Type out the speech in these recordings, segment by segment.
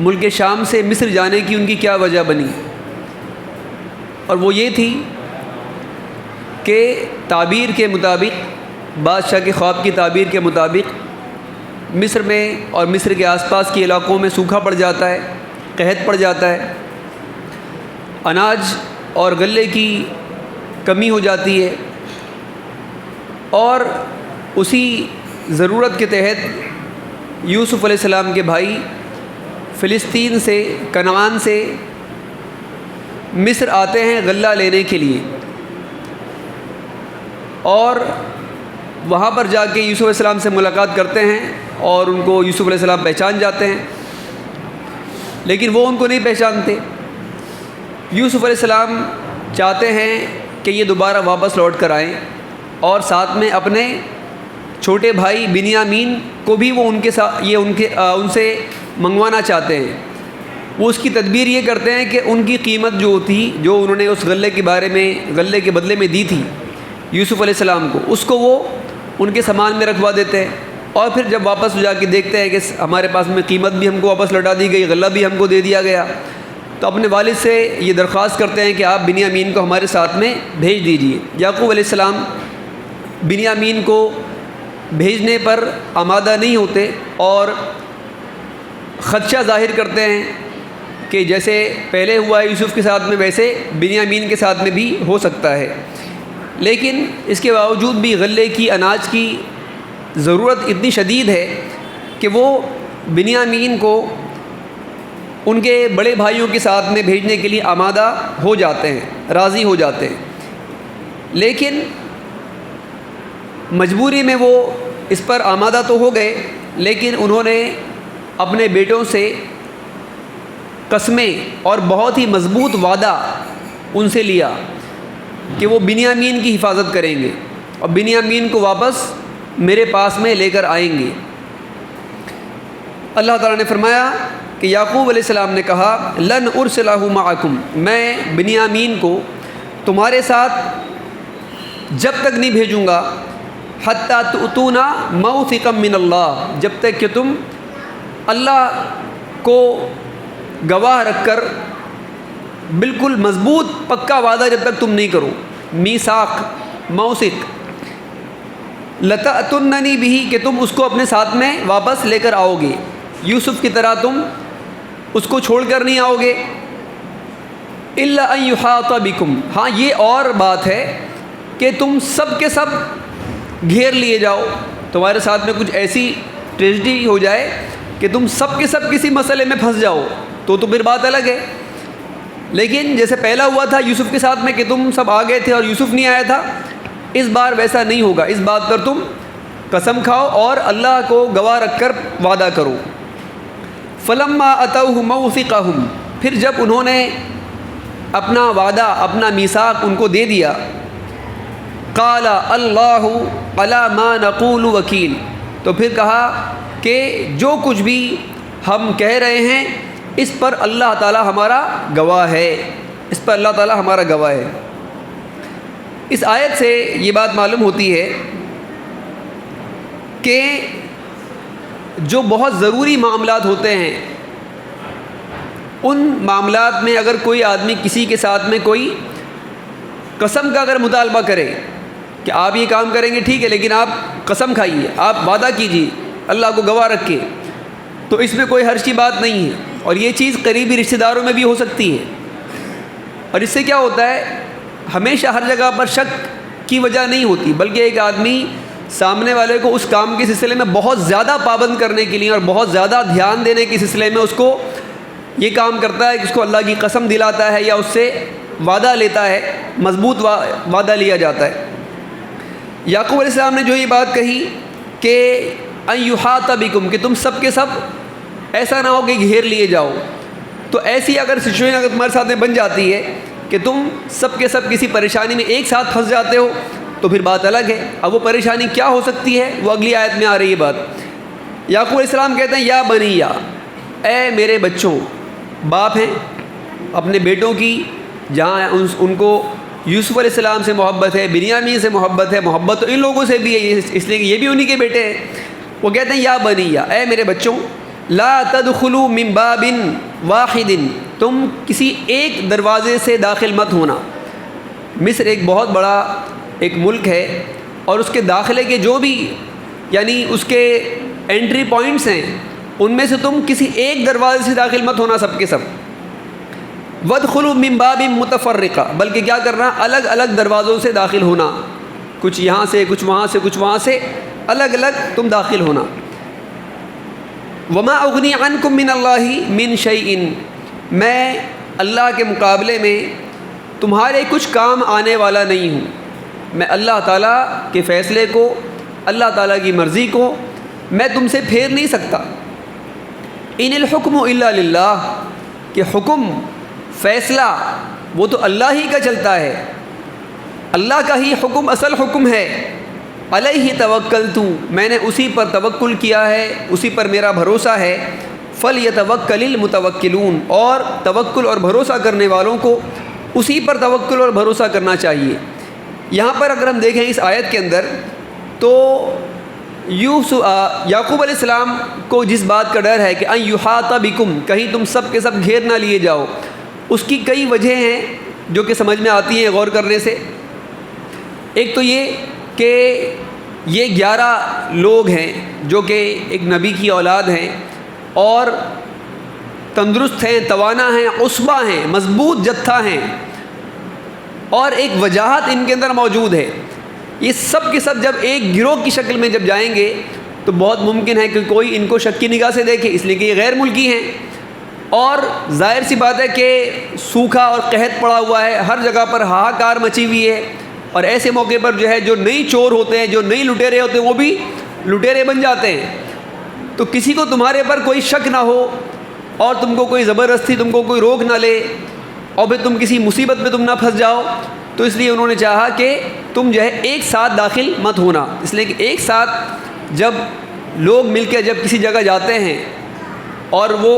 ملک شام سے مصر جانے کی ان کی کیا وجہ بنی، اور وہ یہ تھی کہ تعبیر کے مطابق، بادشاہ کے خواب کی تعبیر کے مطابق مصر میں اور مصر کے آس پاس کے علاقوں میں سوکھا پڑ جاتا ہے، قحط پڑ جاتا ہے، اناج اور غلے کی کمی ہو جاتی ہے، اور اسی ضرورت کے تحت یوسف علیہ السلام کے بھائی فلسطین سے، کنعان سے مصر آتے ہیں غلہ لینے کے لیے، اور وہاں پر جا کے یوسف علیہ السلام سے ملاقات کرتے ہیں اور ان کو یوسف علیہ السلام پہچان جاتے ہیں، لیکن وہ ان کو نہیں پہچانتے۔ یوسف علیہ السلام چاہتے ہیں کہ یہ دوبارہ واپس لوٹ کر آئیں، اور ساتھ میں اپنے چھوٹے بھائی بنیامین کو بھی وہ ان سے منگوانا چاہتے ہیں۔ وہ اس کی تدبیر یہ کرتے ہیں کہ ان کی قیمت جو تھی، جو انہوں نے اس غلے کے بدلے میں دی تھی یوسف علیہ السلام کو، اس کو وہ ان کے سامان میں رکھوا دیتے ہیں، اور پھر جب واپس جا کے دیکھتے ہیں کہ ہمارے پاس میں قیمت بھی ہم کو واپس لوٹا دی گئی، غلہ بھی ہم کو دے دیا گیا، تو اپنے والد سے یہ درخواست کرتے ہیں کہ آپ بنیامین کو ہمارے ساتھ میں بھیج دیجیے۔ یعقوب علیہ السلام بنیامین کو بھیجنے پر آمادہ نہیں ہوتے اور خدشہ ظاہر کرتے ہیں کہ جیسے پہلے ہوا ہے یوسف کے ساتھ میں، ویسے بنیامین کے ساتھ میں بھی ہو سکتا ہے، لیکن اس کے باوجود بھی غلے کی، اناج کی ضرورت اتنی شدید ہے کہ وہ بنیامین کو ان کے بڑے بھائیوں کے ساتھ میں بھیجنے کے لیے آمادہ ہو جاتے ہیں، راضی ہو جاتے ہیں، لیکن مجبوری میں وہ اس پر آمادہ تو ہو گئے، لیکن انہوں نے اپنے بیٹوں سے قسمیں اور بہت ہی مضبوط وعدہ ان سے لیا کہ وہ بنیامین کی حفاظت کریں گے اور بنیامین کو واپس میرے پاس میں لے کر آئیں گے۔ اللہ تعالیٰ نے فرمایا کہ یعقوب علیہ السلام نے کہا لن ارسلہ معکم، میں بنیامین کو تمہارے ساتھ جب تک نہیں بھیجوں گا حتیٰ تؤتونا موثقا من اللہ، جب تک کہ تم اللہ کو گواہ رکھ کر بالکل مضبوط پکا وعدہ جب تک تم نہیں کرو، میثاق، موثق، لتأتوننی بہ، کہ تم اس کو اپنے ساتھ میں واپس لے کر آؤ گے، یوسف کی طرح تم اس کو چھوڑ کر نہیں آؤ گے، الا ان یحاط بکم، ہاں یہ اور بات ہے کہ تم سب کے سب گھیر لیے جاؤ، تمہارے ساتھ میں کچھ ایسی ٹریجڈی ہو جائے کہ تم سب کے سب کسی مسئلے میں پھنس جاؤ تو پھر بات الگ ہے، لیکن جیسے پہلا ہوا تھا یوسف کے ساتھ میں کہ تم سب آ گئے تھے اور یوسف نہیں آیا تھا، اس بار ویسا نہیں ہوگا، اس بات پر تم قسم کھاؤ اور اللہ کو گواہ رکھ کر وعدہ کرو۔ فلما اتوہ موثقہم، پھر جب انہوں نے اپنا وعدہ، اپنا میثاق ان کو دے دیا، قال اللہ علی ما نقول وکیل، تو پھر کہا کہ جو کچھ بھی ہم کہہ رہے ہیں اس پر اللہ تعالیٰ ہمارا گواہ ہے، اس پر اللہ تعالیٰ ہمارا گواہ ہے۔ اس آیت سے یہ بات معلوم ہوتی ہے کہ جو بہت ضروری معاملات ہوتے ہیں، ان معاملات میں اگر کوئی آدمی کسی کے ساتھ میں کوئی قسم کا اگر مطالبہ کرے کہ آپ یہ کام کریں گے ٹھیک ہے، لیکن آپ قسم کھائیے، آپ وعدہ کیجیے اللہ کو گواہ رکھ کے، تو اس میں کوئی حرج کی بات نہیں ہے، اور یہ چیز قریبی رشتہ داروں میں بھی ہو سکتی ہے، اور اس سے کیا ہوتا ہے، ہمیشہ ہر جگہ پر شک کی وجہ نہیں ہوتی، بلکہ ایک آدمی سامنے والے کو اس کام کے سلسلے میں بہت زیادہ پابند کرنے کے لیے اور بہت زیادہ دھیان دینے کے سلسلے میں اس کو یہ کام کرتا ہے کہ اس کو اللہ کی قسم دلاتا ہے یا اس سے وعدہ لیتا ہے، مضبوط وعدہ لیا جاتا ہے۔ یعقوب علیہ السلام نے جو یہ بات کہی کہ ان یحاط بکم، کہ تم سب کے سب ایسا نہ ہو کہ گھیر لیے جاؤ، تو ایسی اگر سچویشن اگر تمہارے ساتھ میں بن جاتی ہے کہ تم سب کے سب کسی پریشانی میں ایک ساتھ پھنس جاتے ہو تو پھر بات الگ ہے۔ اب وہ پریشانی کیا ہو سکتی ہے، وہ اگلی آیت میں آ رہی ہے بات۔ یعقوب علیہ السلام کہتے ہیں یا بنیا، اے میرے بچوں، باپ ہیں اپنے بیٹوں کی، جہاں ان کو یوسف علیہ السلام سے محبت ہے، بنیامین سے محبت ہے، محبت تو ان لوگوں سے بھی ہے، اس لیے کہ یہ بھی انہی کے بیٹے ہیں۔ وہ کہتے ہیں یا بنیا، اے میرے بچوں، لا تدخلوا من باب واحد، تم کسی ایک دروازے سے داخل مت ہونا۔ مصر ایک بہت بڑا ایک ملک ہے، اور اس کے داخلے کے جو بھی یعنی اس کے انٹری پوائنٹس ہیں، ان میں سے تم کسی ایک دروازے سے داخل مت ہونا سب کے سب۔ وادخلوا من باب متفرقہ، بلکہ کیا کرنا، الگ الگ دروازوں سے داخل ہونا، کچھ یہاں سے، کچھ وہاں سے، کچھ وہاں سے، الگ الگ تم داخل ہونا۔ وما اغنی عنکم من اللہ من شیء، میں اللہ کے مقابلے میں تمہارے کچھ کام آنے والا نہیں ہوں۔ میں اللہ تعالیٰ کے فیصلے کو، اللہ تعالیٰ کی مرضی کو میں تم سے پھیر نہیں سکتا۔ ان الحکم الا للہ، کہ حکم، فیصلہ وہ تو اللہ ہی کا چلتا ہے، اللہ کا ہی حکم اصل حکم ہے۔ علیہ توکلت، میں نے اسی پر توکل کیا ہے، اسی پر میرا بھروسہ ہے۔ فلیتوکل المتوکلون، اور توکل اور بھروسہ کرنے والوں کو اسی پر توکل اور بھروسہ کرنا چاہیے۔ یہاں پر اگر ہم دیکھیں اس آیت کے اندر، تو یعقوب علیہ السلام کو جس بات کا ڈر ہے کہ ان یحاط بکم، کہیں تم سب کے سب گھیر نہ لیے جاؤ، اس کی کئی وجہ ہیں جو کہ سمجھ میں آتی ہیں غور کرنے سے۔ ایک تو یہ کہ یہ 11 لوگ ہیں جو کہ ایک نبی کی اولاد ہیں، اور تندرست ہیں، توانا ہیں، عصبہ ہیں، مضبوط جتھا ہیں، اور ایک وجاہت ان کے اندر موجود ہے۔ یہ سب کے سب جب ایک گروہ کی شکل میں جب جائیں گے تو بہت ممکن ہے کہ کوئی ان کو شک کی نگاہ سے دیکھے، اس لیے کہ یہ غیر ملکی ہیں، اور ظاہر سی بات ہے کہ سوکھا اور قحط پڑا ہوا ہے، ہر جگہ پر ہاہاکار مچی ہوئی ہے، اور ایسے موقع پر جو ہے جو نئی چور ہوتے ہیں، جو نئی لٹیرے ہوتے ہیں، وہ بھی لٹیرے بن جاتے ہیں۔ تو کسی کو تمہارے پر کوئی شک نہ ہو، اور تم کو کوئی زبردستی تم کو کوئی روک نہ لے، اور پھر تم کسی مصیبت میں تم نہ پھنس جاؤ، تو اس لیے انہوں نے چاہا کہ تم جو ہے ایک ساتھ داخل مت ہونا، اس لیے کہ ایک ساتھ جب لوگ مل کے جب کسی جگہ جاتے ہیں، اور وہ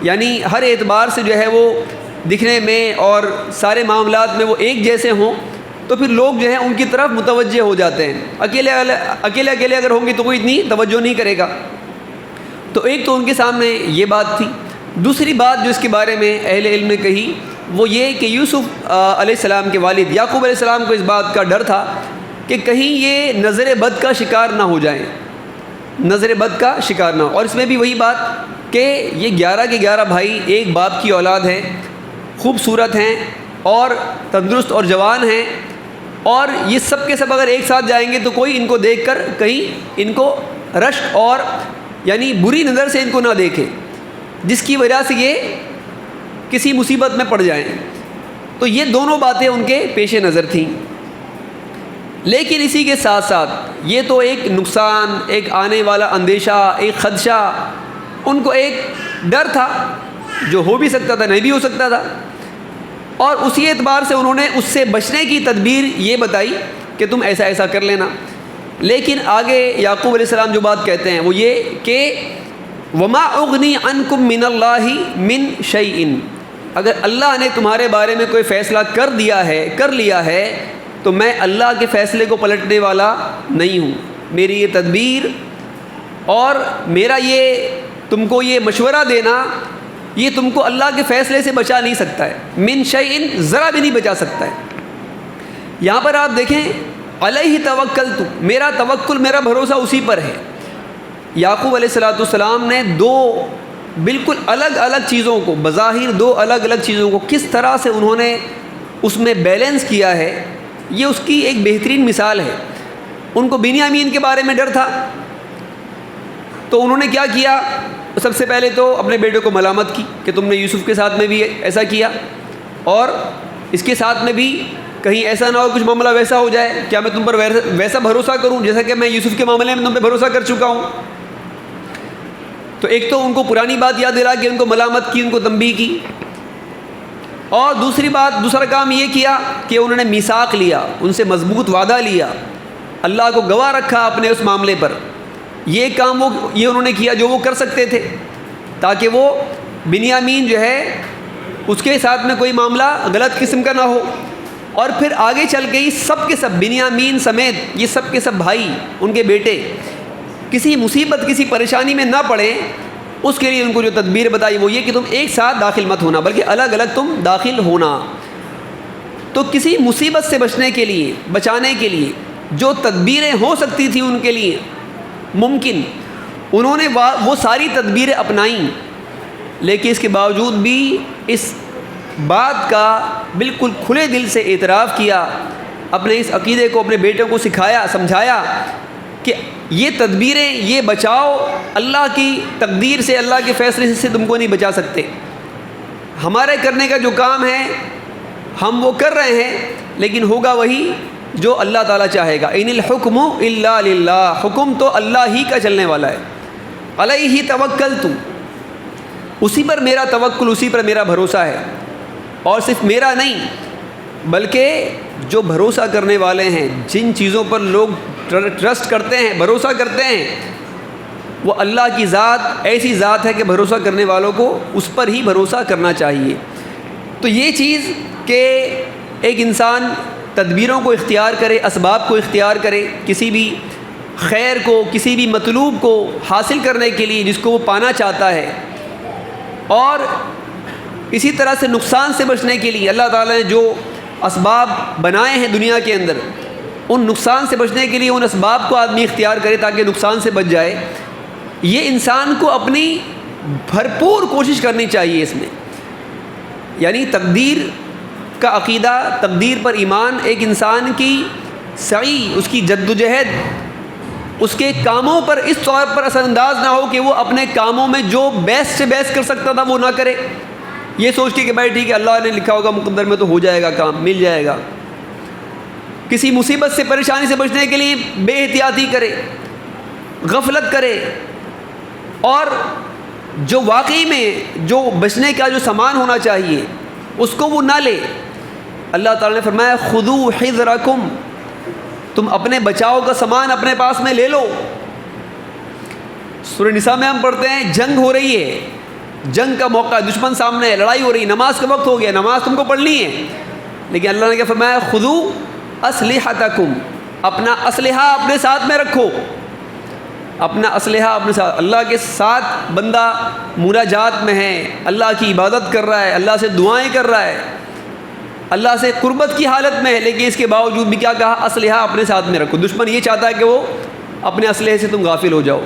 یعنی ہر اعتبار سے جو ہے وہ دکھنے میں اور سارے معاملات میں وہ ایک جیسے ہوں، تو پھر لوگ جو ہیں ان کی طرف متوجہ ہو جاتے ہیں۔ اکیلے اگر ہوں گے تو کوئی اتنی توجہ نہیں کرے گا۔ تو ایک تو ان کے سامنے یہ بات تھی۔ دوسری بات جو اس کے بارے میں اہل علم نے کہی وہ یہ کہ یوسف علیہ السلام کے والد یعقوب علیہ السلام کو اس بات کا ڈر تھا کہ کہیں یہ نظر بد کا شکار نہ ہو جائیں، نظر بد کا شکار نہ ہو۔ اور اس میں بھی وہی بات کہ یہ 11 کے 11 بھائی ایک باپ کی اولاد ہیں، خوبصورت ہیں اور تندرست اور جوان ہیں، اور یہ سب کے سب اگر ایک ساتھ جائیں گے تو کوئی ان کو دیکھ کر کہیں ان کو رشک اور یعنی بری نظر سے ان کو نہ دیکھے، جس کی وجہ سے یہ کسی مصیبت میں پڑ جائیں۔ تو یہ دونوں باتیں ان کے پیش نظر تھیں۔ لیکن اسی کے ساتھ ساتھ یہ تو ایک نقصان، ایک آنے والا اندیشہ، ایک خدشہ، ان کو ایک ڈر تھا جو ہو بھی سکتا تھا، نہیں بھی ہو سکتا تھا، اور اسی اعتبار سے انہوں نے اس سے بچنے کی تدبیر یہ بتائی کہ تم ایسا ایسا کر لینا۔ لیکن آگے یعقوب علیہ السلام جو بات کہتے ہیں وہ یہ کہ وما اغنی عنکم من اللہ من شیء، اگر اللہ نے تمہارے بارے میں کوئی فیصلہ کر لیا ہے تو میں اللہ کے فیصلے کو پلٹنے والا نہیں ہوں۔ میری یہ تدبیر اور میرا یہ تم کو یہ مشورہ دینا، یہ تم کو اللہ کے فیصلے سے بچا نہیں سکتا ہے، من شیء ذرا بھی نہیں بچا سکتا ہے۔ یہاں پر آپ دیکھیں علیہ توکلت، میرا توکل، میرا بھروسہ اسی پر ہے۔ یعقوب علیہ السلام نے دو بالکل الگ الگ چیزوں کو، بظاہر دو الگ الگ چیزوں کو کس طرح سے انہوں نے اس میں بیلنس کیا ہے، یہ اس کی ایک بہترین مثال ہے۔ ان کو بنیامین کے بارے میں ڈر تھا، تو انہوں نے کیا کیا، سب سے پہلے تو اپنے بیٹے کو ملامت کی کہ تم نے یوسف کے ساتھ میں بھی ایسا کیا، اور اس کے ساتھ میں بھی کہیں ایسا نہ ہو کچھ معاملہ ویسا ہو جائے، کیا میں تم پر ویسا بھروسہ کروں جیسا کہ میں یوسف کے معاملے میں تم پہ بھروسہ کر چکا ہوں۔ تو ایک تو ان کو پرانی بات یاد دلا کے ان کو ملامت کی، ان کو تنبیہ کی، اور دوسرا کام یہ کیا کہ انہوں نے میثاق لیا، ان سے مضبوط وعدہ لیا، اللہ کو گواہ رکھا اپنے اس معاملے پر۔ یہ کام یہ انہوں نے کیا جو وہ کر سکتے تھے، تاکہ وہ بنیامین جو ہے اس کے ساتھ میں کوئی معاملہ غلط قسم کا نہ ہو۔ اور پھر آگے چل کے یہ سب کے سب بنیامین سمیت یہ سب کے سب بھائی، ان کے بیٹے کسی مصیبت، کسی پریشانی میں نہ پڑیں، اس کے لیے ان کو جو تدبیر بتائی وہ یہ کہ تم ایک ساتھ داخل مت ہونا بلکہ الگ الگ تم داخل ہونا۔ تو کسی مصیبت سے بچنے کے لیے، بچانے کے لیے جو تدبیریں ہو سکتی تھیں ان کے لیے ممکن، انہوں نے وہ ساری تدبیریں اپنائیں، لیکن اس کے باوجود بھی اس بات کا بالکل کھلے دل سے اعتراف کیا، اپنے اس عقیدے کو اپنے بیٹوں کو سکھایا، سمجھایا کہ یہ تدبیریں، یہ بچاؤ اللہ کی تقدیر سے، اللہ کے فیصلے سے تم کو نہیں بچا سکتے۔ ہمارے کرنے کا جو کام ہے ہم وہ کر رہے ہیں، لیکن ہوگا وہی جو اللہ تعالیٰ چاہے گا۔ ان الحکم الا للہ، حکم تو اللہ ہی کا چلنے والا ہے۔ علیہ توکلت، اسی پر میرا توکل، اسی پر میرا بھروسہ ہے، اور صرف میرا نہیں بلکہ جو بھروسہ کرنے والے ہیں، جن چیزوں پر لوگ ٹرسٹ کرتے ہیں، بھروسہ کرتے ہیں، وہ اللہ کی ذات ایسی ذات ہے کہ بھروسہ کرنے والوں کو اس پر ہی بھروسہ کرنا چاہیے۔ تو یہ چیز کہ ایک انسان تدبیروں کو اختیار کرے، اسباب کو اختیار کرے، کسی بھی خیر کو، کسی بھی مطلوب کو حاصل کرنے کے لیے جس کو وہ پانا چاہتا ہے، اور اسی طرح سے نقصان سے بچنے کے لیے اللہ تعالیٰ نے جو اسباب بنائے ہیں دنیا کے اندر، ان نقصان سے بچنے کے لیے ان اسباب کو آدمی اختیار کرے تاکہ نقصان سے بچ جائے۔ یہ انسان کو اپنی بھرپور کوشش کرنی چاہیے اس میں، یعنی تقدیر کا عقیدہ، تقدیر پر ایمان ایک انسان کی سعی، اس کی جدوجہد، اس کے کاموں پر اس طور پر اثر انداز نہ ہو کہ وہ اپنے کاموں میں جو بیسٹ سے بیسٹ کر سکتا تھا وہ نہ کرے، یہ سوچ کے کہ بھائی ٹھیک ہے اللہ نے لکھا ہوگا مقدر میں تو ہو جائے گا، کام مل جائے گا۔ کسی مصیبت سے، پریشانی سے بچنے کے لیے بے احتیاطی کرے، غفلت کرے، اور جو واقعی میں جو بچنے کا جو سامان ہونا چاہیے اس کو وہ نہ لے۔ اللہ تعالیٰ نے فرمایا خذوا حذرکم، تم اپنے بچاؤ کا سامان اپنے پاس میں لے لو۔ سورہ نساء میں ہم پڑھتے ہیں جنگ ہو رہی ہے، جنگ کا موقع، دشمن سامنے ہے، لڑائی ہو رہی ہے، نماز کا وقت ہو گیا، نماز تم کو پڑھنی ہے، لیکن اللہ نے کیا فرمایا خذوا اسلحتکم، اپنا اسلحہ اپنے ساتھ میں رکھو، اپنا اسلحہ اپنے ساتھ۔ اللہ کے ساتھ بندہ مناجات میں ہے، اللہ کی عبادت کر رہا ہے، اللہ سے دعائیں کر رہا ہے، اللہ سے قربت کی حالت میں ہے، لیکن اس کے باوجود بھی کیا کہا اسلحہ اپنے ساتھ میں رکھو۔ دشمن یہ چاہتا ہے کہ وہ اپنے اسلحے سے تم غافل ہو جاؤ۔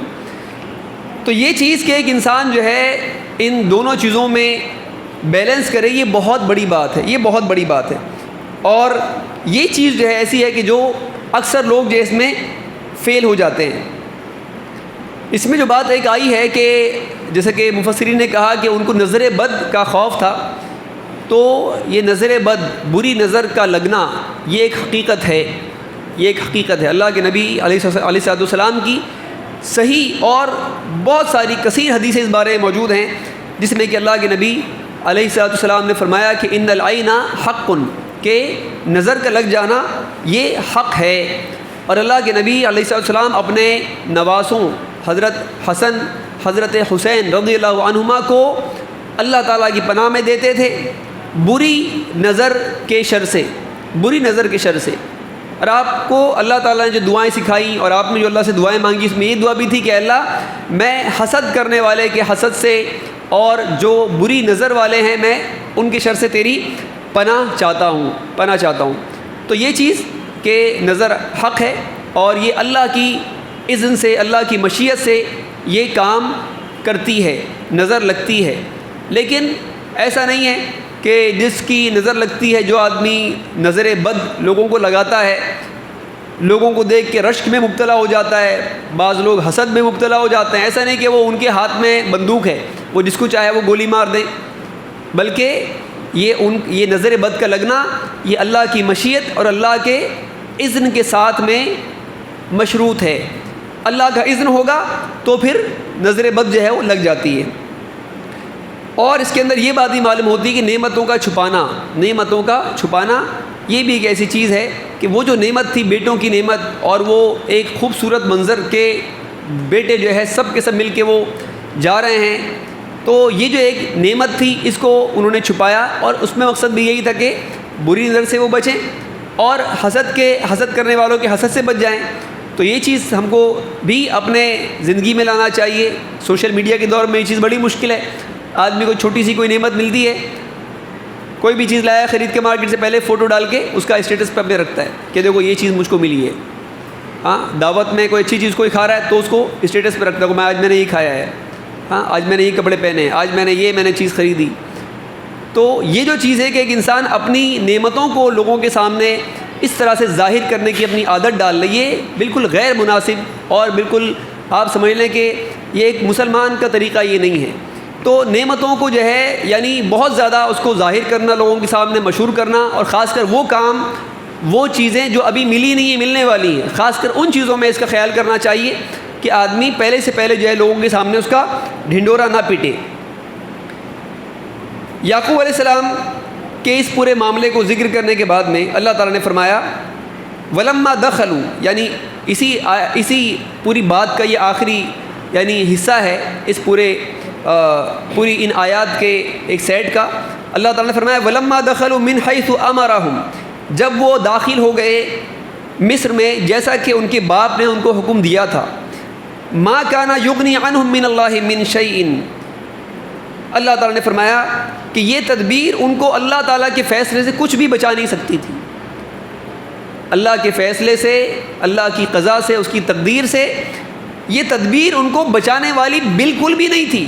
تو یہ چیز کہ ایک انسان جو ہے ان دونوں چیزوں میں بیلنس کرے، یہ بہت بڑی بات ہے، یہ بہت بڑی بات ہے۔ اور یہ چیز جو ہے ایسی ہے کہ جو اکثر لوگ جو اس میں فیل ہو جاتے ہیں۔ اس میں جو بات ایک آئی ہے کہ جیسے کہ مفسرین نے کہا کہ ان کو نظر بد کا خوف تھا، تو یہ نظر بد، بری نظر کا لگنا، یہ ایک حقیقت ہے، یہ ایک حقیقت ہے۔ اللہ کے نبی علیہ السلام کی صحیح اور بہت ساری کثیر حدیثیں اس بارے میں موجود ہیں، جس میں کہ اللہ کے نبی علیہ السلام نے فرمایا کہ ان العین حق، کہ نظر کا لگ جانا یہ حق ہے۔ اور اللہ کے نبی علیہ السلام اپنے نواسوں حضرت حسن، حضرت حسین رضی اللہ عنہما کو اللہ تعالیٰ کی پناہ میں دیتے تھے بری نظر کے شر سے، بری نظر کے شر سے۔ اور آپ کو اللہ تعالیٰ نے جو دعائیں سکھائیں اور آپ نے جو اللہ سے دعائیں مانگی، اس میں یہ دعا بھی تھی کہ اللہ میں حسد کرنے والے کے حسد سے اور جو بری نظر والے ہیں میں ان کے شر سے تیری پناہ چاہتا ہوں، پناہ چاہتا ہوں۔ تو یہ چیز کہ نظر حق ہے، اور یہ اللہ کی اذن سے، اللہ کی مشیت سے یہ کام کرتی ہے، نظر لگتی ہے۔ لیکن ایسا نہیں ہے کہ جس کی نظر لگتی ہے، جو آدمی نظر بد لوگوں کو لگاتا ہے، لوگوں کو دیکھ کے رشک میں مبتلا ہو جاتا ہے، بعض لوگ حسد میں مبتلا ہو جاتے ہیں۔ ایسا نہیں کہ وہ ان کے ہاتھ میں بندوق ہے، وہ جس کو چاہے وہ گولی مار دیں، بلکہ یہ نظر بد کا لگنا یہ اللہ کی مشیت اور اللہ کے اذن کے ساتھ میں مشروط ہے۔ اللہ کا اذن ہوگا تو پھر نظر بد جو ہے وہ لگ جاتی ہے۔ اور اس کے اندر یہ بات بھی معلوم ہوتی ہے کہ نعمتوں کا چھپانا، نعمتوں کا چھپانا یہ بھی ایک ایسی چیز ہے کہ وہ جو نعمت تھی، بیٹوں کی نعمت، اور وہ ایک خوبصورت منظر کے بیٹے جو ہے سب کے سب مل کے وہ جا رہے ہیں، تو یہ جو ایک نعمت تھی اس کو انہوں نے چھپایا، اور اس میں مقصد بھی یہی تھا کہ بری نظر سے وہ بچیں اور حسد کرنے والوں کے حسد سے بچ جائیں۔ تو یہ چیز ہم کو بھی اپنے زندگی میں لانا چاہیے. سوشل میڈیا کے دور میں یہ چیز بڑی مشکل ہے. آدمی کو چھوٹی سی کوئی نعمت ملتی ہے, کوئی بھی چیز لایا خرید کے مارکیٹ سے, پہلے فوٹو ڈال کے اس کا اسٹیٹس پہ اپنے رکھتا ہے کہ دیکھو یہ چیز مجھ کو ملی ہے. ہاں, دعوت میں کوئی اچھی چیز کوئی کھا رہا ہے تو اس کو اسٹیٹس پہ رکھتا ہے کہ آج میں نے یہ کھایا ہے, ہاں آج میں نے یہ کپڑے پہنے ہیں, آج میں نے چیز خریدی. تو یہ جو چیز ہے کہ ایک انسان اپنی نعمتوں کو لوگوں کے سامنے اس طرح سے ظاہر کرنے کی اپنی عادت ڈال لے, یہ بالکل غیر مناسب اور بالکل آپ سمجھ لیں کہ یہ ایک مسلمان کا طریقہ یہ نہیں ہے. تو نعمتوں کو جو ہے یعنی بہت زیادہ اس کو ظاہر کرنا, لوگوں کے سامنے مشہور کرنا, اور خاص کر وہ کام وہ چیزیں جو ابھی ملی نہیں ہیں, ملنے والی ہیں, خاص کر ان چیزوں میں اس کا خیال کرنا چاہیے کہ آدمی پہلے سے پہلے جو ہے لوگوں کے سامنے اس کا ڈھنڈورا نہ پیٹے. یعقوب علیہ السلام کے اس پورے معاملے کو ذکر کرنے کے بعد میں اللہ تعالیٰ نے فرمایا وَلَمَّا دَخَلُوا, یعنی اسی پوری بات کا یہ آخری یعنی حصہ ہے اس پوری ان آیات کے ایک سیٹ کا. اللہ تعالیٰ نے فرمایا وَلَمَّا دَخَلُوا مِنْ حَيْثُ أَمَرَهُمْ, جب وہ داخل ہو گئے مصر میں جیسا کہ ان کے باپ نے ان کو حکم دیا تھا. مَا كَانَ يُغْنِي عَنْهُمْ مِنَ اللَّهِ مِنْ شَيْءٍ, اللہ تعالیٰ نے فرمایا کہ یہ تدبیر ان کو اللہ تعالیٰ کے فیصلے سے کچھ بھی بچا نہیں سکتی تھی. اللہ کے فیصلے سے, اللہ کی قضا سے, اس کی تقدیر سے یہ تدبیر ان کو بچانے والی بالکل بھی نہیں تھی.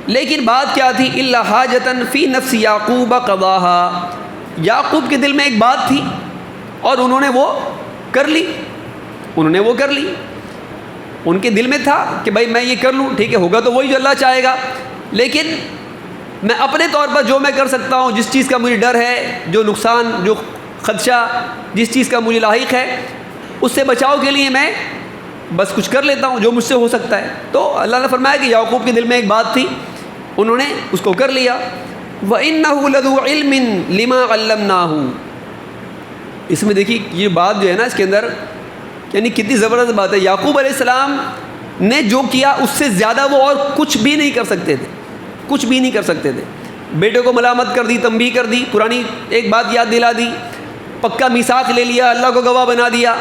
لیکن بات کیا تھی؟ إِلَّا حَاجَةً فِي نَفْسِ يَعْقُوبَ قَضَاهَا, یعقوب کے دل میں ایک بات تھی اور انہوں نے وہ کر لی. ان کے دل میں تھا کہ بھائی میں یہ کر لوں, ٹھیک ہے, ہوگا تو وہی جو اللہ چاہے گا, لیکن میں اپنے طور پر جو میں کر سکتا ہوں, جس چیز کا مجھے ڈر ہے, جو نقصان, جو خدشہ, جس چیز کا مجھے لاحق ہے, اس سے بچاؤ کے لیے میں بس کچھ کر لیتا ہوں جو مجھ سے ہو سکتا ہے. تو اللہ نے فرمایا کہ یعقوب کے دل میں ایک بات تھی, انہوں نے اس کو کر لیا. وَإِنَّهُ لَذُو عِلْمٍ لِمَا عَلَّمْنَاهُ, اس میں دیکھیے یہ بات جو ہے نا اس کے اندر یعنی کتنی زبردست بات ہے. یعقوب علیہ السلام نے جو کیا اس سے زیادہ وہ اور کچھ بھی نہیں کر سکتے تھے. بیٹے کو ملامت کر دی, تنبیہ کر دی, پرانی ایک بات یاد دلا دی, پکا میثاق لے لیا, اللہ کو گواہ بنا دیا,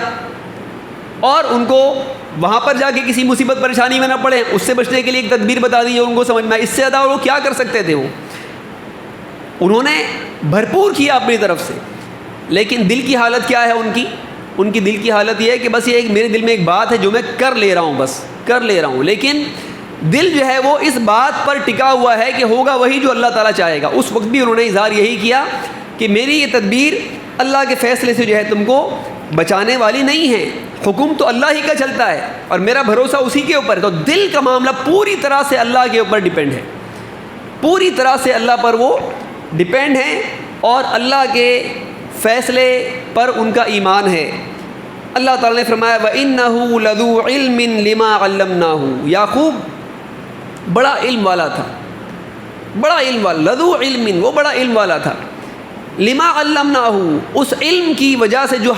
اور ان کو وہاں پر جا کے کسی مصیبت پریشانی میں نہ پڑے اس سے بچنے کے لیے ایک تدبیر بتا دی جو ان کو سمجھ میں. اس سے زیادہ وہ کیا کر سکتے تھے؟ انہوں نے بھرپور کیا اپنی طرف سے, لیکن دل کی حالت کیا ہے ان کی دل کی حالت یہ ہے کہ بس یہ میرے دل میں ایک بات ہے جو میں کر لے رہا ہوں, لیکن دل جو ہے وہ اس بات پر ٹکا ہوا ہے کہ ہوگا وہی جو اللہ تعالیٰ چاہے گا. اس وقت بھی انہوں نے اظہار یہی کیا کہ میری یہ تدبیر اللہ کے فیصلے سے جو ہے تم کو بچانے والی نہیں ہے, حکم تو اللہ ہی کا چلتا ہے اور میرا بھروسہ اسی کے اوپر ہے. تو دل کا معاملہ پوری طرح سے اللہ کے اوپر ڈیپینڈ ہے, پوری طرح سے اللہ پر وہ ڈیپینڈ ہیں اور اللہ کے فیصلے پر ان کا ایمان ہے. اللہ تعالیٰ نے فرمایا وَإِنَّهُ لَذُو عِلْمٍ لِمَا عَلَّمْنَاهُ, یعقوب بڑا علم والا تھا, لذو علم, وہ بڑا علم والا تھا. لما علمناہ, اس علم کی وجہ سے جو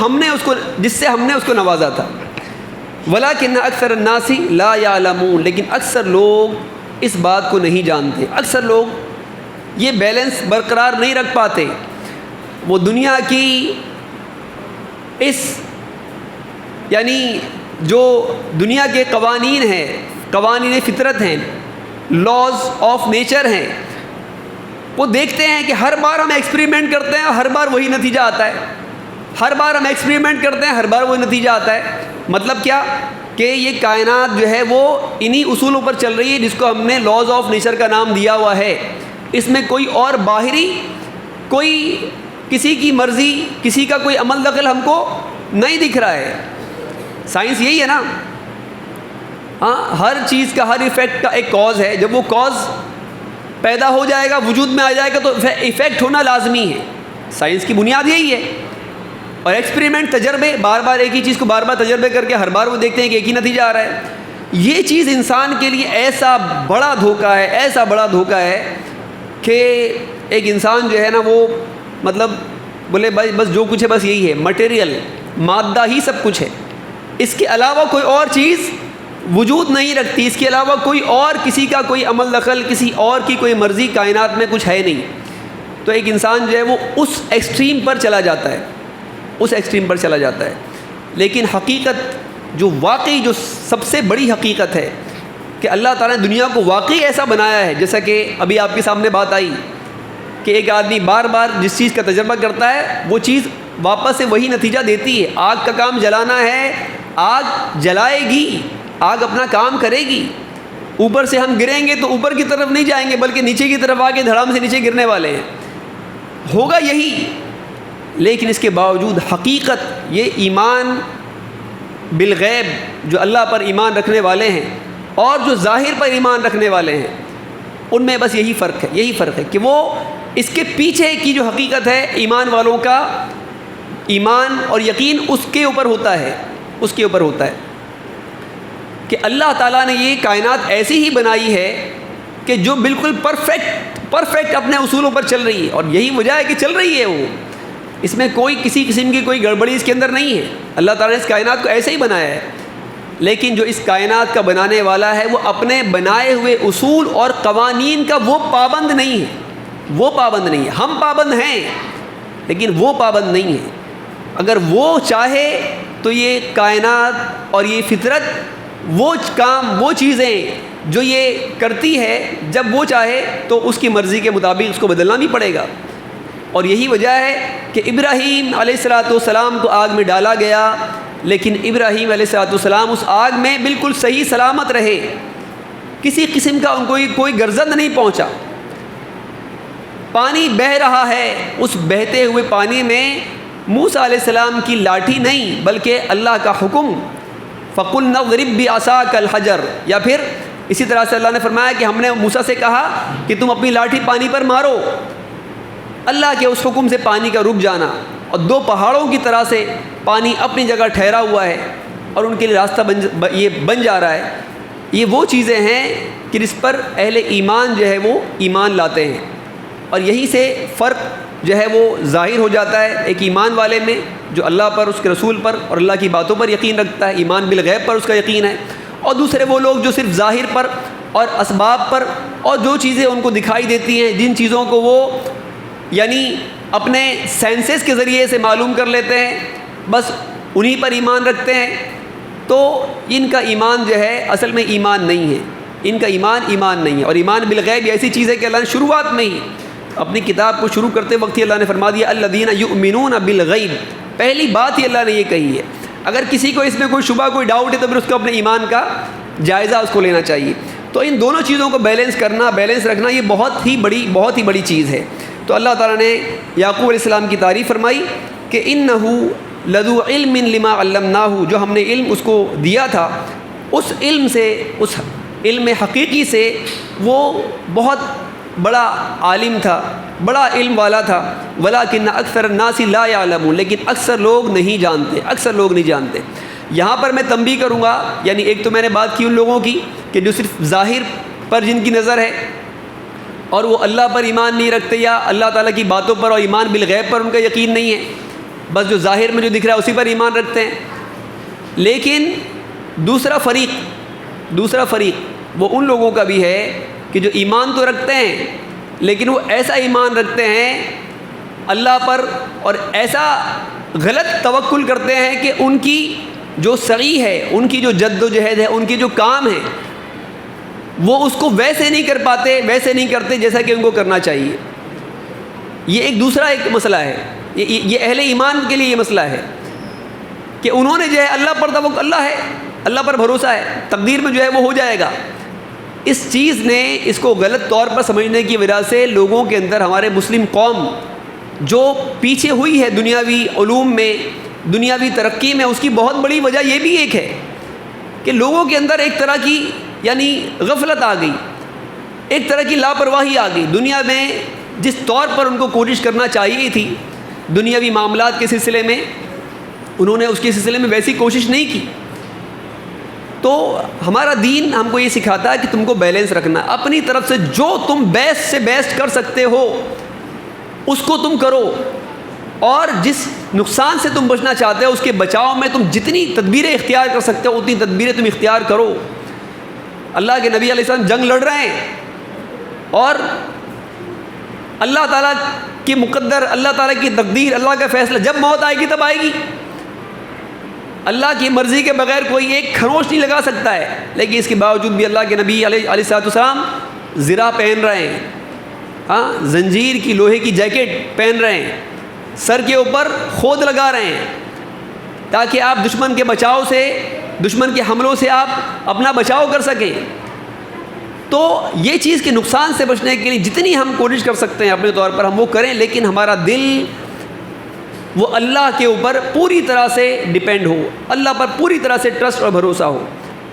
جس سے ہم نے اس کو نوازا تھا. ولیکن اکثر الناس لا یعلمون, لیکن اکثر لوگ اس بات کو نہیں جانتے, اکثر لوگ یہ بیلنس برقرار نہیں رکھ پاتے. وہ دنیا کی اس یعنی جو دنیا کے قوانین ہیں, قوانین فطرت ہیں, لاز آف نیچر ہیں, وہ دیکھتے ہیں کہ ہر بار ہم ایکسپریمنٹ کرتے ہیں, ہر بار وہی نتیجہ آتا ہے. ہر بار ہم ایکسپریمنٹ کرتے ہیں, ہر بار وہی نتیجہ آتا ہے. مطلب کیا کہ یہ کائنات جو ہے وہ انہی اصولوں پر چل رہی ہے جس کو ہم نے لاز آف نیچر کا نام دیا ہوا ہے. اس میں کوئی اور باہری کوئی کسی کی مرضی, کسی کا کوئی عمل دخل ہم کو نہیں دکھ رہا ہے. سائنس یہی ہے نا, ہاں, ہر چیز کا, ہر ایفیکٹ کا ایک کاز ہے. جب وہ کاز پیدا ہو جائے گا, وجود میں آ جائے گا, تو ایفیکٹ ہونا لازمی ہے. سائنس کی بنیاد یہی ہے. اور ایکسپریمنٹ, تجربے, بار بار ایک ہی چیز کو بار بار تجربے کر کے ہر بار وہ دیکھتے ہیں کہ ایک ہی نتیجہ آ رہا ہے. یہ چیز انسان کے لیے ایسا بڑا دھوکہ ہے کہ ایک انسان جو ہے نا وہ مطلب بولے بس جو کچھ ہے بس یہی ہے, مٹیریل, مادہ ہی سب کچھ ہے, اس کے علاوہ کوئی اور چیز وجود نہیں رکھتی, اس کے علاوہ کوئی اور کسی کا کوئی عمل دخل, کسی اور کی کوئی مرضی کائنات میں کچھ ہے نہیں. تو ایک انسان جو ہے وہ اس ایکسٹریم پر چلا جاتا ہے. لیکن حقیقت جو واقعی جو سب سے بڑی حقیقت ہے کہ اللہ تعالیٰ نے دنیا کو واقعی ایسا بنایا ہے، جیسا کہ ابھی آپ کے سامنے بات آئی کہ ایک آدمی بار بار جس چیز کا تجربہ کرتا ہے وہ چیز واپس سے وہی نتیجہ دیتی ہے۔ آگ کا کام جلانا ہے، آگ جلائے گی، آگ اپنا کام کرے گی۔ اوپر سے ہم گریں گے تو اوپر کی طرف نہیں جائیں گے بلکہ نیچے کی طرف آ کے دھڑام سے نیچے گرنے والے ہیں، ہوگا یہی۔ لیکن اس کے باوجود حقیقت یہ ایمان بالغیب جو اللہ پر ایمان رکھنے والے ہیں اور جو ظاہر پر ایمان رکھنے والے ہیں ان میں بس یہی فرق ہے کہ وہ اس کے پیچھے کی جو حقیقت ہے ایمان والوں کا ایمان اور یقین اس کے اوپر ہوتا ہے کہ اللہ تعالیٰ نے یہ کائنات ایسی ہی بنائی ہے کہ جو بالکل پرفیکٹ اپنے اصولوں پر چل رہی ہے، اور یہی وجہ ہے کہ چل رہی ہے وہ، اس میں کوئی کسی قسم کی کوئی گڑبڑی اس کے اندر نہیں ہے۔ اللہ تعالیٰ نے اس کائنات کو ایسے ہی بنایا ہے، لیکن جو اس کائنات کا بنانے والا ہے وہ اپنے بنائے ہوئے اصول اور قوانین کا وہ پابند نہیں ہے۔ ہم پابند ہیں لیکن وہ پابند نہیں ہے۔ اگر وہ چاہے تو یہ کائنات اور یہ فطرت وہ کام وہ چیزیں جو یہ کرتی ہے جب وہ چاہے تو اس کی مرضی کے مطابق اس کو بدلنا بھی پڑے گا۔ اور یہی وجہ ہے کہ ابراہیم علیہ السلام کو آگ میں ڈالا گیا، لیکن ابراہیم علیہ السلام اس آگ میں بالکل صحیح سلامت رہے، کسی قسم کا ان کو کوئی گرزند نہیں پہنچا۔ پانی بہہ رہا ہے، اس بہتے ہوئے پانی میں موسیٰ علیہ السلام کی لاٹھی نہیں بلکہ اللہ کا حکم، فَقُلْنَا اضْرِبْ بِعَصَاكَ الْحَجَرَ، یا پھر اسی طرح سے اللہ نے فرمایا کہ ہم نے موسیٰ سے کہا کہ تم اپنی لاٹھی پانی پر مارو۔ اللہ کے اس حکم سے پانی کا رک جانا اور دو پہاڑوں کی طرح سے پانی اپنی جگہ ٹھہرا ہوا ہے اور ان کے لیے راستہ بن جا رہا ہے۔ یہ وہ چیزیں ہیں کہ جس پر اہل ایمان جو ہے وہ ایمان لاتے ہیں، اور یہیں سے فرق جو ہے وہ ظاہر ہو جاتا ہے ایک ایمان والے میں جو اللہ پر، اس کے رسول پر اور اللہ کی باتوں پر یقین رکھتا ہے، ایمان بالغیب پر اس کا یقین ہے، اور دوسرے وہ لوگ جو صرف ظاہر پر اور اسباب پر اور جو چیزیں ان کو دکھائی دیتی ہیں، جن چیزوں کو وہ یعنی اپنے سینسز کے ذریعے سے معلوم کر لیتے ہیں، بس انہی پر ایمان رکھتے ہیں، تو ان کا ایمان جو ہے اصل میں ایمان نہیں ہے، ان کا ایمان نہیں ہے۔ اور ایمان بالغیب ایسی چیز ہے کہ اللہ نے شروعات میں ہی اپنی کتاب کو شروع کرتے وقت ہی اللہ نے فرما دیا الذین یؤمنون بالغیب، پہلی بات ہی اللہ نے یہ کہی ہے۔ اگر کسی کو اس میں کوئی شبہ کوئی ڈاؤٹ ہے تو پھر اس کو اپنے ایمان کا جائزہ اس کو لینا چاہیے۔ تو ان دونوں چیزوں کو بیلنس رکھنا یہ بہت ہی بڑی چیز ہے۔ تو اللہ تعالیٰ نے یعقوب علیہ السلام کی تعریف فرمائی کہ انہ لذو علم لما علمناہ، جو ہم نے علم اس کو دیا تھا، اس علم سے، اس علم حقیقی سے وہ بہت بڑا عالم تھا، بڑا علم والا تھا، ولکن اکثر الناس لا یعلمون، لیکن اکثر لوگ نہیں جانتے۔ یہاں پر میں تنبیہ کروں گا، یعنی ایک تو میں نے بات کی ان لوگوں کی کہ جو صرف ظاہر پر جن کی نظر ہے اور وہ اللہ پر ایمان نہیں رکھتے یا اللہ تعالیٰ کی باتوں پر اور ایمان بالغیب پر ان کا یقین نہیں ہے، بس جو ظاہر میں جو دکھ رہا ہے اسی پر ایمان رکھتے ہیں۔ لیکن دوسرا فریق وہ ان لوگوں کا بھی ہے کہ جو ایمان تو رکھتے ہیں لیکن وہ ایسا ایمان رکھتے ہیں اللہ پر اور ایسا غلط توکل کرتے ہیں کہ ان کی جو سعی ہے، ان کی جو جد و جہد ہے، ان کی جو کام ہے وہ اس کو ویسے نہیں کرتے جیسا کہ ان کو کرنا چاہیے۔ یہ ایک دوسرا مسئلہ ہے، یہ اہل ایمان کے لیے یہ مسئلہ ہے کہ انہوں نے جو ہے اللہ پر توکل، اللہ ہے، اللہ پر بھروسہ ہے، تقدیر میں جو ہے وہ ہو جائے گا۔ اس چیز نے اس کو غلط طور پر سمجھنے کی وجہ سے لوگوں کے اندر، ہمارے مسلم قوم جو پیچھے ہوئی ہے دنیاوی علوم میں، دنیاوی ترقی میں، اس کی بہت بڑی وجہ یہ بھی ایک ہے کہ لوگوں کے اندر ایک طرح کی یعنی غفلت آ گئی، ایک طرح کی لاپرواہی آ گئی۔ دنیا میں جس طور پر ان کو کوشش کرنا چاہیے تھی دنیاوی معاملات کے سلسلے میں، انہوں نے اس کے سلسلے میں ویسی کوشش نہیں کی۔ تو ہمارا دین ہم کو یہ سکھاتا ہے کہ تم کو بیلنس رکھنا ہے، اپنی طرف سے جو تم بیسٹ سے بیسٹ کر سکتے ہو اس کو تم کرو، اور جس نقصان سے تم بچنا چاہتے ہو اس کے بچاؤ میں تم جتنی تدبیریں اختیار کر سکتے ہو اتنی تدبیریں تم اختیار کرو۔ اللہ کے نبی علیہ السلام جنگ لڑ رہے ہیں اور اللہ تعالیٰ کی مقدر، اللہ تعالیٰ کی تقدیر، اللہ کا فیصلہ، جب موت آئے گی تب آئے گی، اللہ کی مرضی کے بغیر کوئی ایک خروش نہیں لگا سکتا ہے، لیکن اس کے باوجود بھی اللہ کے نبی علیہ الصلوۃ والسلام زرہ پہن رہے ہیں، ہاں زنجیر کی لوہے کی جیکٹ پہن رہے ہیں، سر کے اوپر خود لگا رہے ہیں تاکہ آپ دشمن کے بچاؤ سے، دشمن کے حملوں سے آپ اپنا بچاؤ کر سکیں۔ تو یہ چیز کے نقصان سے بچنے کے لیے جتنی ہم کوشش کر سکتے ہیں اپنے طور پر ہم وہ کریں، لیکن ہمارا دل وہ اللہ کے اوپر پوری طرح سے ڈیپینڈ ہو، اللہ پر پوری طرح سے ٹرسٹ اور بھروسہ ہو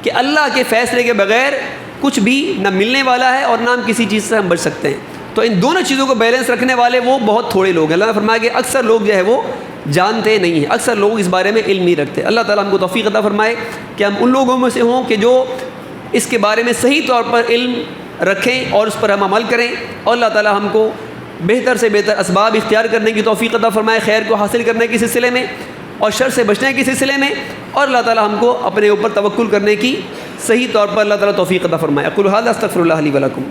کہ اللہ کے فیصلے کے بغیر کچھ بھی نہ ملنے والا ہے اور نہ ہم کسی چیز سے ہم بچ سکتے ہیں۔ تو ان دونوں چیزوں کو بیلنس رکھنے والے وہ بہت تھوڑے لوگ ہیں۔ اللہ نے فرمایا کہ اکثر لوگ جو ہے وہ جانتے نہیں ہیں، اکثر لوگ اس بارے میں علم نہیں رکھتے۔ اللہ تعالیٰ ہم کو توفیق عطا فرمائے کہ ہم ان لوگوں میں سے ہوں کہ جو اس کے بارے میں صحیح طور پر علم رکھیں اور اس پر ہم عمل کریں، اور اللہ تعالیٰ ہم کو بہتر سے بہتر اسباب اختیار کرنے کی توفیق عطا فرمائے، خیر کو حاصل کرنے کے سلسلے میں اور شر سے بچنے کے سلسلے میں، اور اللہ تعالیٰ ہم کو اپنے اوپر توکل کرنے کی صحیح طور پر اللہ تعالیٰ توفیق عطا فرمائے۔ اقول ھذا استغفر اللہ لی ولکم۔